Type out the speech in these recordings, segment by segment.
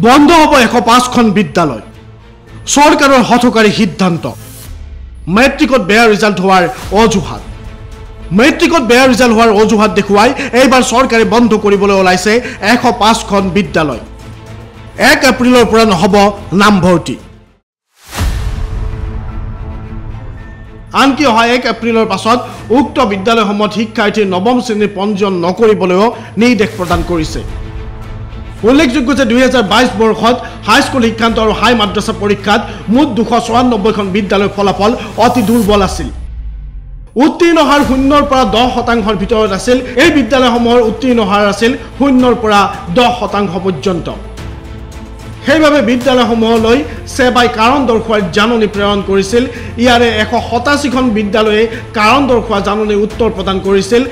বন্ধ হ'ব 105খন বিদ্যালয় চৰকাৰৰ হঠকাৰী সিদ্ধান্ত মেট্ৰিকত বেয়া ৰিজাল্ট হোৱাৰ অজুহাত মেট্ৰিকত বেয়া ৰিজাল্ট হোৱাৰ অজুহাত দেখুৱাই এইবাৰ চৰকাৰে বন্ধ কৰিবলৈ ওলাইছে 105খন বিদ্যালয় 1 এপ্ৰিলৰ পৰা নহ'ব নামভৰ্তি আনকি অহা 1 এপ্ৰিলৰ পাছত উক্ত বিদ্যালয়সমূহত শিক্ষাৰ্থীৰ নৱম শ্ৰেণীৰ পঞ্জীয়ন নকৰিবলৈও নিৰ্দেশ প্ৰদান কৰিছে উল্লেখযোগ্য যে 2022 বৰ্ষত হাইস্কুল শিক্ষান্ত আৰু হাই মাদ্ৰাছা পৰীক্ষাত মুঠ 294খন বিদ্যালয়ৰ ফলাফল অতি দুৰ্বল আছিল উত্তীৰ্ণ হাৰ 0ৰ পৰা 10% ভিতৰত আছিল এই বিদ্যালয়সমূহৰ উত্তীৰ্ণ হাৰ আছিল 0ৰ পৰা 10% পৰ্যন্ত সেইভাবে বিদ্যালয়সমূহলৈ সেবাই কাৰণ দৰ্শোৱাৰ জাননী প্ৰেৰণ কৰিছিল ইয়াৰে 187খন বিদ্যালয়ে কাৰণ দৰ্শোৱা জাননী উত্তৰ প্ৰদান কৰিছিল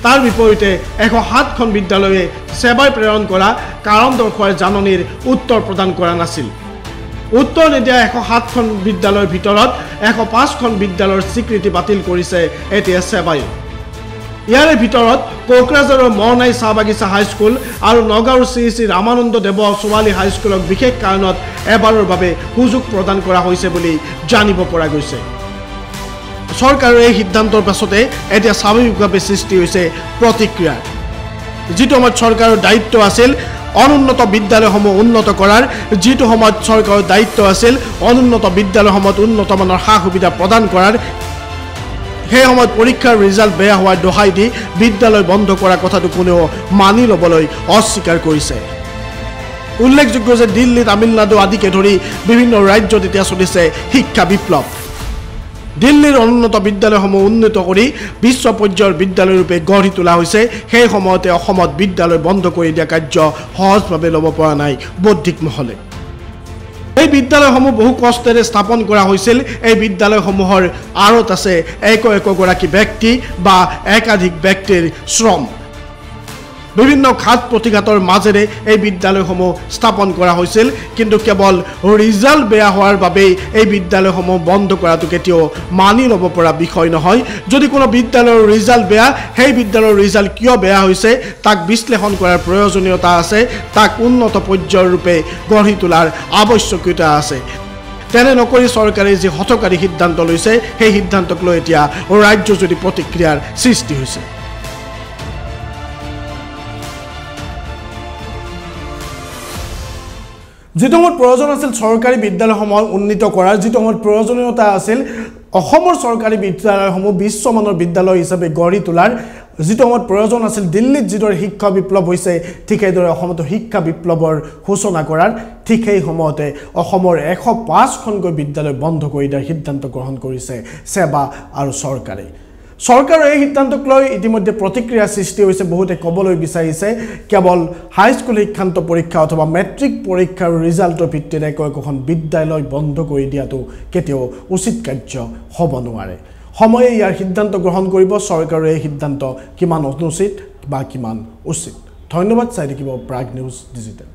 তাৰ বিপৰীতে 107খন বিদ্যালয়ে সেবাই প্ৰেৰণ কৰা কাৰণ দৰ্শোৱাৰ জাননীৰ উত্তৰ প্ৰদান কৰা নাছিল উত্তৰ নিদিয়া 107খন বিদ্যালয়ৰ ভিতৰত 105খন বিদ্যালয়ৰ স্বীকৃতি বাতিল কৰিছে এতিয়া সেবাই ইয়াৰে ভিতৰত কোকৰাঝাৰৰ মৰনাই চাহবাগিচা হাইস্কুল আৰু নগাঁৱৰ শ্ৰী ৰামানন্দ দেৱ ছোৱালী হাইস্কুলক বিশেষ কাৰণত এবাৰৰ বাবে সুযোগ প্ৰদান কৰা হৈছে বুলি জানিব পৰা গৈছে চৰকাৰৰ এই সিদ্ধান্তৰ পাছতে এতিয়া স্বাভাৱিকভাৱে সৃষ্টি হৈছে প্ৰতিক্ৰিয়া যিটো সময়ত চৰকাৰৰ দায়িত্ব আছিল অনুন্নত বিদ্যালয়সমূহ উন্নত কৰাৰ যিটো সময়ত চৰকাৰৰ দায়িত্ব আছিল অনুন্নত বিদ্যালয়সমূহত উন্নত মানৰ সা সুবিধা প্ৰদান কৰাৰ সেই সময়ত পৰীক্ষাৰ ৰিজাল্ট বেয়া হোৱাৰ দোহাই দি বিদ্যালয় বন্ধ কৰা কথাটো কোনেও মানি ল'বলৈ অস্বীকাৰ কৰিছে উল্লেখযোগ্য যে দিল্লী তামিলনাডু আদিকে ধৰি বিভিন্ন ৰাজ্যত এতিয়া চলিছে শিক্ষা বিপ্লৱ দিল্লীৰ অনুন্নত বিদ্যালয়সমূহ উন্নত কৰি বিশ্ব পৰ্যায়ৰ বিদ্যালয় ৰূপে গঢ়ি তোলা হৈছে সেই সময়তে অসমত বিদ্যালয় বন্ধ কৰি দিয়া কাৰ্য সহজভাৱে ল'ব পৰা নাই বৌদ্ধিক মহলে এই বিদ্যালয়সমূহ বহু কষ্টেৰে স্থাপন কৰা হৈছিল এই বিদ্যালয়সমূহৰ আঁৰত আছে একগৰাকী ব্যক্তি বা একাধিক ব্যক্তিৰ শ্ৰম বিভিন্ন ঘাত প্ৰতিঘাতৰ মাজেৰে এই বিদ্যালয়সমূহ স্থাপন কৰা হৈছিল কিন্তু কেৱল ৰিজাল্ট বেয়া হোৱাৰ বাবে এই বিদ্যালয়সমূহ বন্ধ কৰাটো কেতিয়াও মানি ল'ব পৰা বিষয় নহয় যদি কোনো বিদ্যালয়ৰ ৰিজাল্ট বেয়া সেই বিদ্যালয়ৰ ৰিজাল্ট কিয় বেয়া হৈছে তাক বিশ্লেষণ কৰাৰ প্ৰয়োজনীয়তা আছে তাক উন্নত পৰ্যায়ৰ ৰূপে গঢ়ি তোলাৰ আৱশ্যকতা আছে তেনে নকৰি চৰকাৰে যি হঠকাৰী সিদ্ধান্ত লৈছে সেই সিদ্ধান্তক লৈ এতিয়া ৰাজ্যজুৰি প্ৰতিক্ৰিয়াৰ সৃষ্টি হৈছে যিটো সময়ত প্ৰয়োজন আছিল চৰকাৰী বিদ্যালয়সমূহ উন্নীত কৰাৰ যিটো সময়ত প্ৰয়োজনীয়তা আছিল অসমৰ চৰকাৰী বিদ্যালয়সমূহ বিশ্বমানৰ বিদ্যালয় হিচাপে গঢ়ি তোলাৰ যিটো সময়ত প্ৰয়োজন আছিল দিল্লীত যিদৰে শিক্ষা বিপ্লৱ হৈছে ঠিক সেইদৰে অসমতো শিক্ষা বিপ্লৱৰ সূচনা কৰাৰ ঠিক সেই সময়তে অসমৰ 105খনকৈ বিদ্যালয় বন্ধ কৰি দিয়াৰ সিদ্ধান্ত গ্ৰহণ কৰিছে সেবা আৰু চৰকাৰে চৰকাৰৰ এই সিদ্ধান্তক লৈ ইতিমধ্যে প্ৰতিক্ৰিয়া সৃষ্টি হৈছে বহুতে ক'বলৈ বিচাৰিছে কেৱল হাইস্কুল শিক্ষান্ত পৰীক্ষা অথবা মেট্ৰিক পৰীক্ষাৰ ৰিজাল্টৰ ভিত্তিত একোখন বিদ্যালয় বন্ধ কৰি দিয়াটো কেতিয়াও উচিত কাৰ্য হ'ব নোৱাৰে সময়ে ইয়াৰ সিদ্ধান্ত গ্ৰহণ কৰিব চৰকাৰৰ এই সিদ্ধান্ত কিমান অনুচিত বা কিমান উচিত ধন্যবাদ চাই থাকিব প্ৰাগ নিউজ ডিজিটেল